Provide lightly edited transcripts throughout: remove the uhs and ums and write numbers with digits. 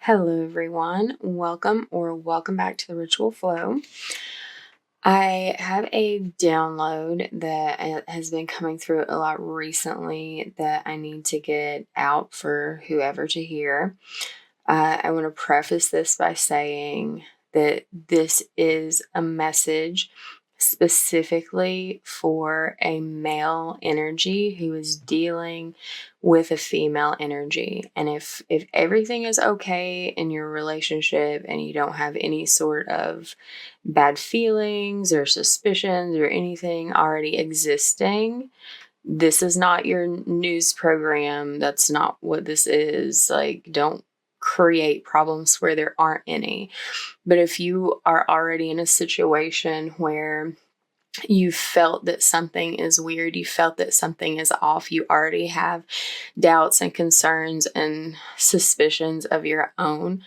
Hello, everyone. Welcome back to the Ritual Flow. I have a download that has been coming through a lot recently that I need to get out for whoever to hear. I want to preface this by saying that this is a message specifically for a male energy who is dealing with a female energy. And if everything is okay in your relationship and you don't have any sort of bad feelings or suspicions or anything already existing, this is not your news program. That's not what this is. Like, don't create problems where there aren't any. But if you are already in a situation where you felt that something is weird, you felt that something is off, you already have doubts and concerns and suspicions of your own,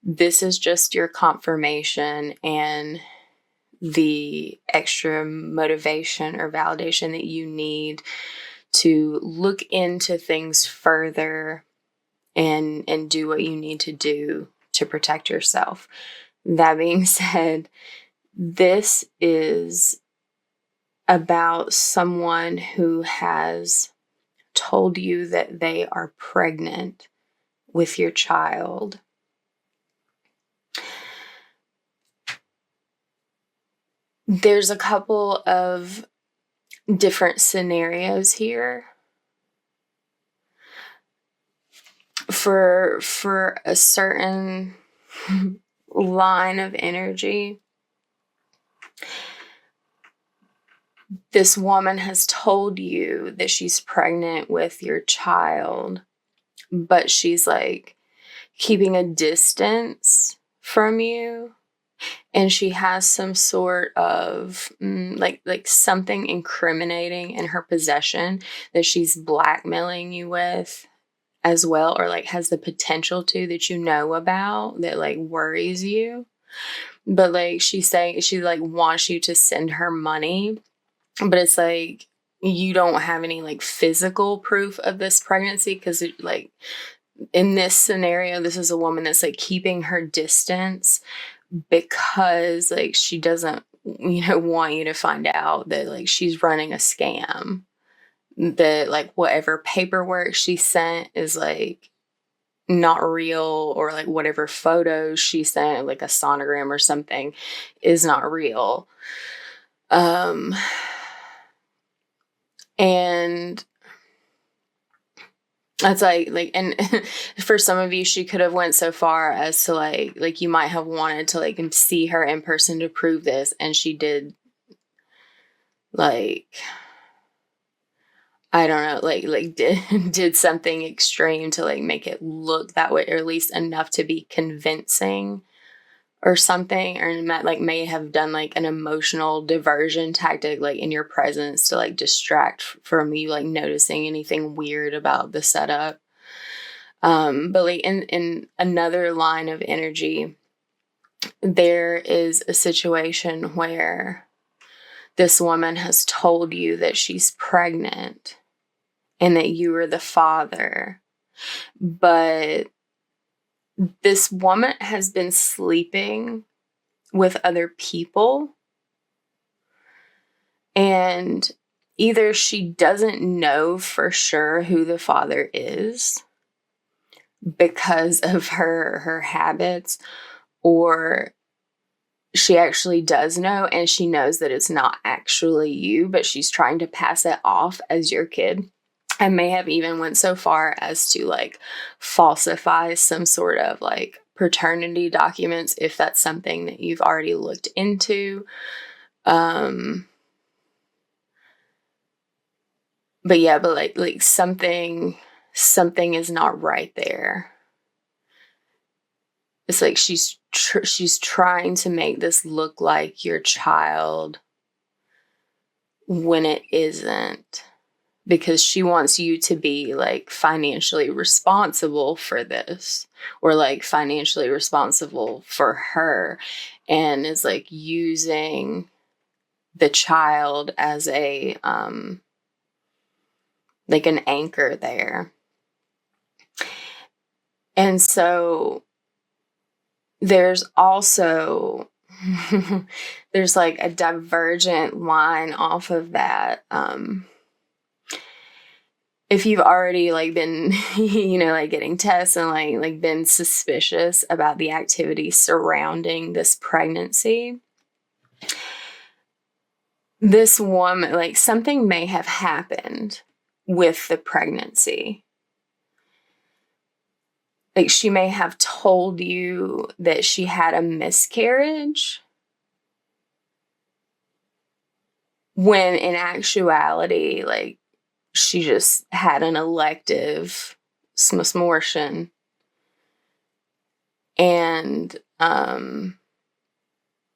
this is just your confirmation and the extra motivation or validation that you need to look into things further and do what you need to do to protect yourself. That being said, this is about someone who has told you that they are pregnant with your child. There's a couple of different scenarios here. For a certain line of energy, this woman has told you that she's pregnant with your child, but she's like keeping a distance from you, and she has some sort of like something incriminating in her possession that she's blackmailing you with as well, or like has the potential to, that you know about, that like worries you. But like she's saying she like wants you to send her money, but it's like you don't have any like physical proof of this pregnancy, because like in this scenario, this is a woman that's like keeping her distance because like she doesn't want you to find out that like she's running a scam, that like whatever paperwork she sent is like not real, or like whatever photos she sent, like a sonogram or something, is not real. And that's like and for some of you, she could have went so far as to like you might have wanted to like see her in person to prove this, and she did like, I don't know, like did something extreme to like make it look that way, or at least enough to be convincing or something, or may have done like an emotional diversion tactic, like in your presence, to like distract from you like noticing anything weird about the setup. But like in another line of energy, there is a situation where this woman has told you that she's pregnant and that you are the father, but this woman has been sleeping with other people, and either she doesn't know for sure who the father is because of her habits, or she actually does know, and she knows that it's not actually you, but she's trying to pass it off as your kid. I may have even went so far as to like falsify some sort of like paternity documents, if that's something that you've already looked into. But yeah, but like something is not right there. It's like she's trying to make this look like your child when it isn't, because she wants you to be like financially responsible for this, or like financially responsible for her, and is like using the child as a like an anchor there. And so there's also there's like a divergent line off of that. If you've already like been, like getting tests and like been suspicious about the activity surrounding this pregnancy, this woman, like something may have happened with the pregnancy. Like she may have told you that she had a miscarriage, when in actuality, like she just had an elective smortion and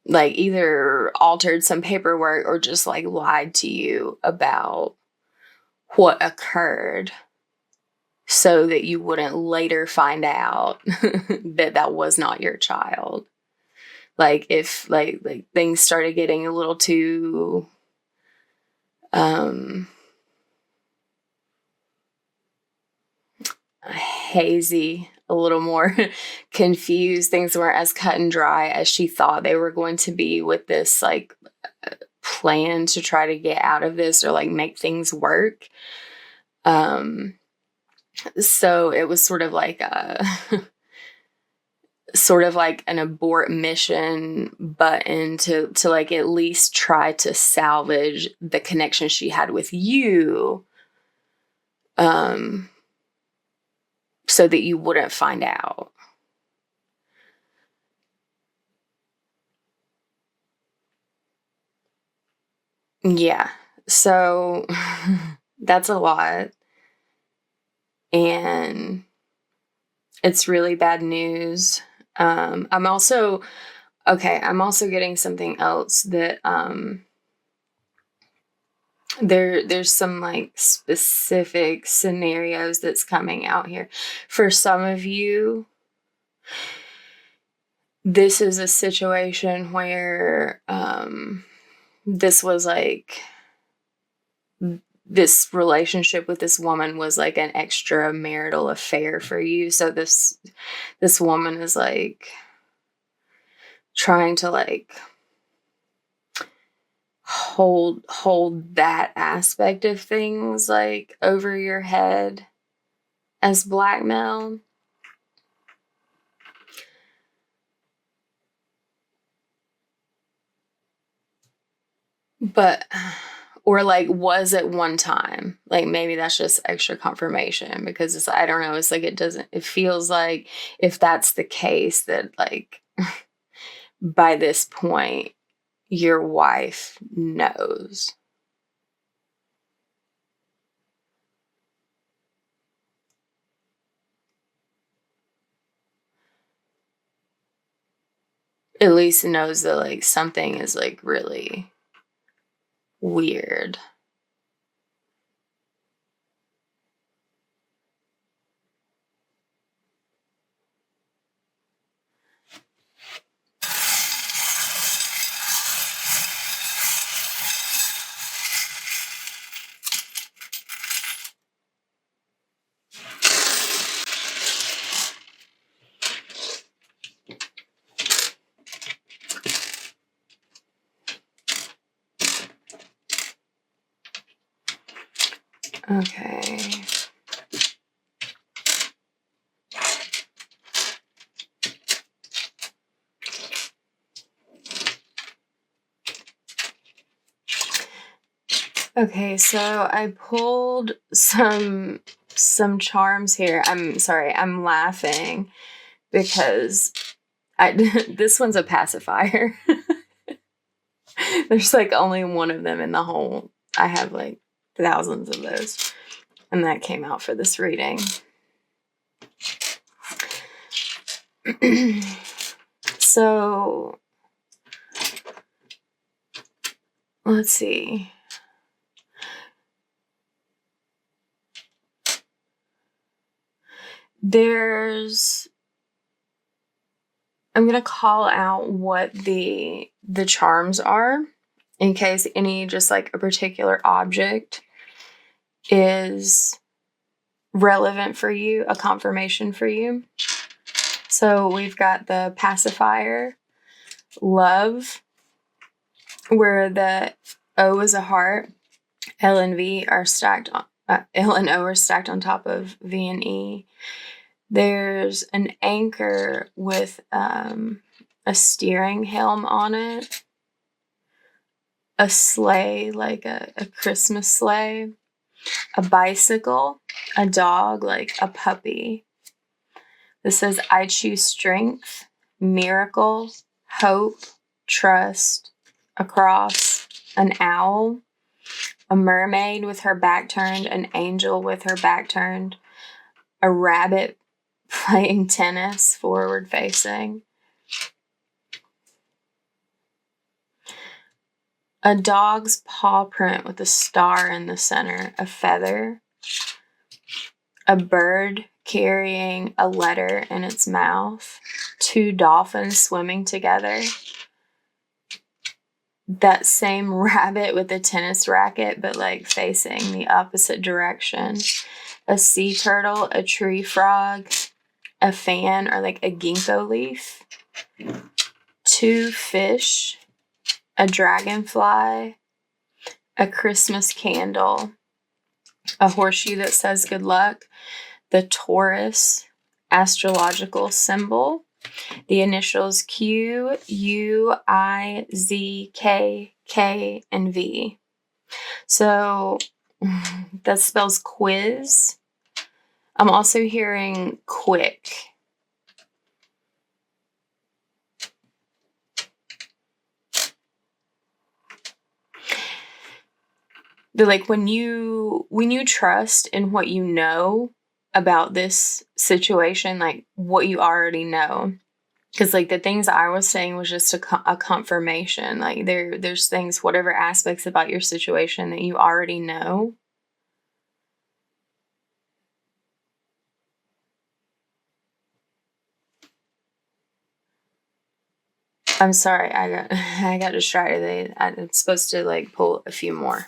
like either altered some paperwork or just like lied to you about what occurred so that you wouldn't later find out that was not your child. Like if like things started getting a little too hazy, a little more confused, things weren't as cut and dry as she thought they were going to be with this like plan to try to get out of this or like make things work. So it was sort of like an abort mission button to like at least try to salvage the connection she had with you, so that you wouldn't find out. Yeah. So that's a lot. And it's really bad news. I'm also getting something else that there's some like specific scenarios that's coming out here. For some of you, this is a situation where this was like, this relationship with this woman was like an extramarital affair for you. So this woman is like trying to like hold that aspect of things like over your head as blackmail. But, or like was at one time, like maybe that's just extra confirmation because it's, I don't know, it's like it feels like if that's the case that like by this point your wife knows. At least knows that like something is like really weird. Okay. Okay, so I pulled some charms here. I'm sorry, I'm laughing because this one's a pacifier. There's like only one of them in the whole. I have like thousands of those. And that came out for this reading. So let's see. I'm going to call out what the charms are in case any just like a particular object is relevant for you, a confirmation for you. So we've got the pacifier, love, where the O is a heart, L and V are stacked on, L and O are stacked on top of V and E. There's an anchor with a steering helm on it, a sleigh, like a Christmas sleigh, a bicycle, a dog, like a puppy. This says, I choose strength, miracle, hope, trust, a cross, an owl, a mermaid with her back turned, an angel with her back turned, a rabbit playing tennis forward facing, a dog's paw print with a star in the center, a feather, a bird carrying a letter in its mouth, two dolphins swimming together, that same rabbit with a tennis racket but like facing the opposite direction, a sea turtle, a tree frog, a fan or like a ginkgo leaf, two fish, a dragonfly, a Christmas candle, a horseshoe that says good luck, the Taurus astrological symbol, the initials Q, U, I, Z, K, K, and V. So that spells quiz. I'm also hearing quick. They're like when you trust in what you know about this situation, like what you already know. Because like the things I was saying was just a confirmation. Like there's things, whatever aspects about your situation that you already know. I'm sorry, I got distracted. I'm supposed to like pull a few more.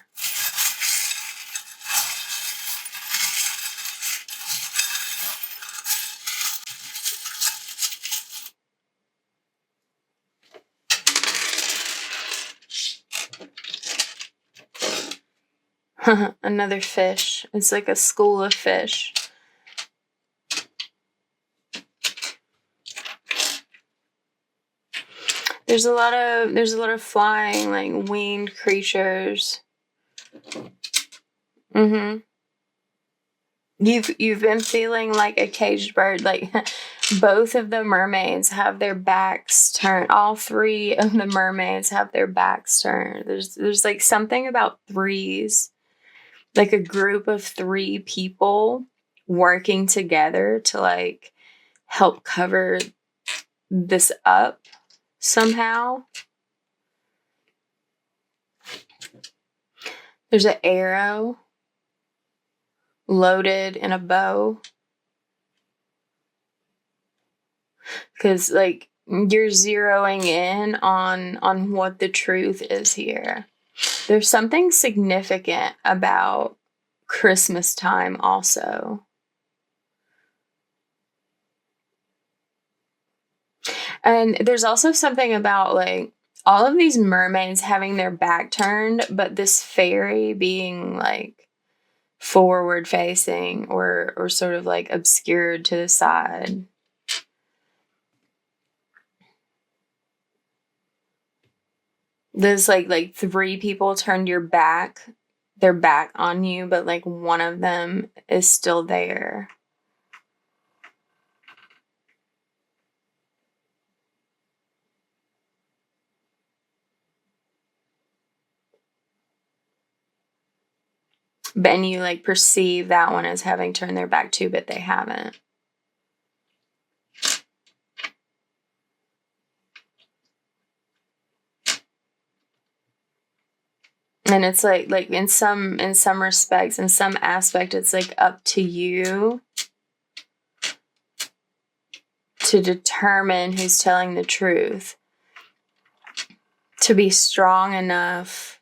Another fish. It's like a school of fish. There's a lot of flying, like winged creatures. You've been feeling like a caged bird. Like both of the mermaids have their backs turned. All three of the mermaids have their backs turned. There's like something about threes, like a group of three people working together to like help cover this up somehow. There's an arrow loaded in a bow. Because like you're zeroing in on what the truth is here. There's something significant about Christmas time also. And there's also something about like all of these mermaids having their back turned, but this fairy being like forward facing or sort of like obscured to the side. There's like three people turned their back on you, but like one of them is still there. And you like perceive that one as having turned their back too, but they haven't. And it's like in some respects, in some aspect, it's like up to you to determine who's telling the truth, to be strong enough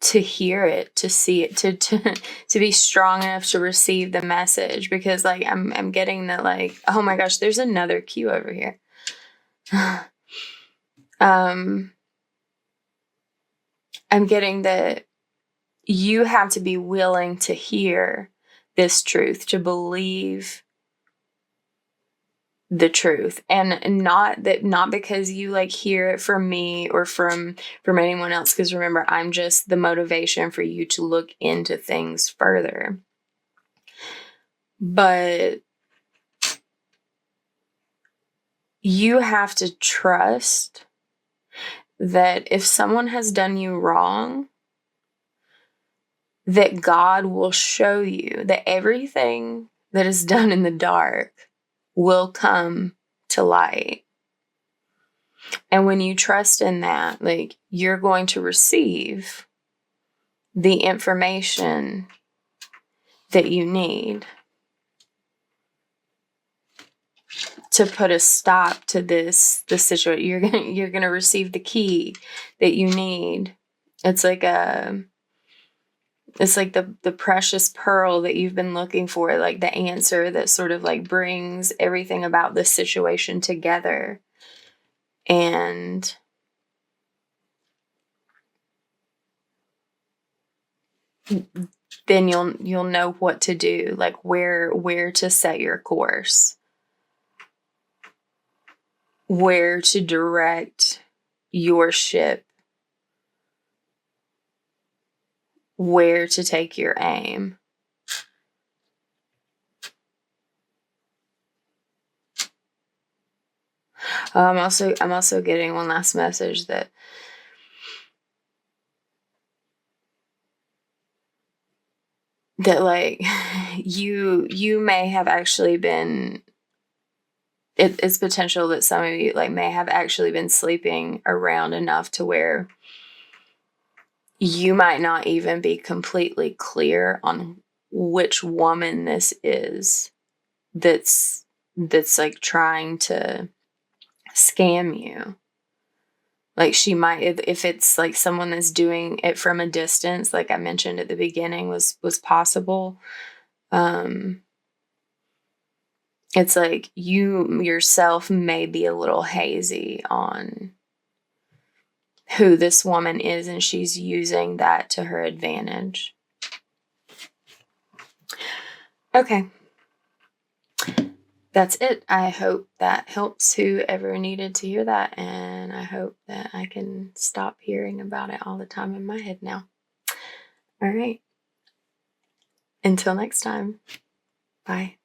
to hear it, to see it, to be strong enough to receive the message, because like I'm getting that, like, oh my gosh, there's another cue over here. I'm getting that you have to be willing to hear this truth, to believe the truth, and not because you like hear it from me or from anyone else, because remember, I'm just the motivation for you to look into things further. But you have to trust that if someone has done you wrong, that God will show you that everything that is done in the dark will come to light. And when you trust in that, like, you're going to receive the information that you need to put a stop to this situation. You're gonna receive the key that you need. It's like the precious pearl that you've been looking for, like the answer that sort of like brings everything about this situation together. And then you'll know what to do, like where to set your course, where to direct your ship, where to take your aim. I'm also getting one last message that like you may have actually been, it's potential that some of you like may have actually been sleeping around enough to where you might not even be completely clear on which woman this is that's like trying to scam you. Like, she might, if it's like someone that's doing it from a distance, like I mentioned at the beginning, was possible. It's like you yourself may be a little hazy on who this woman is, and she's using that to her advantage. Okay. That's it. I hope that helps whoever needed to hear that, and I hope that I can stop hearing about it all the time in my head now. All right. Until next time. Bye.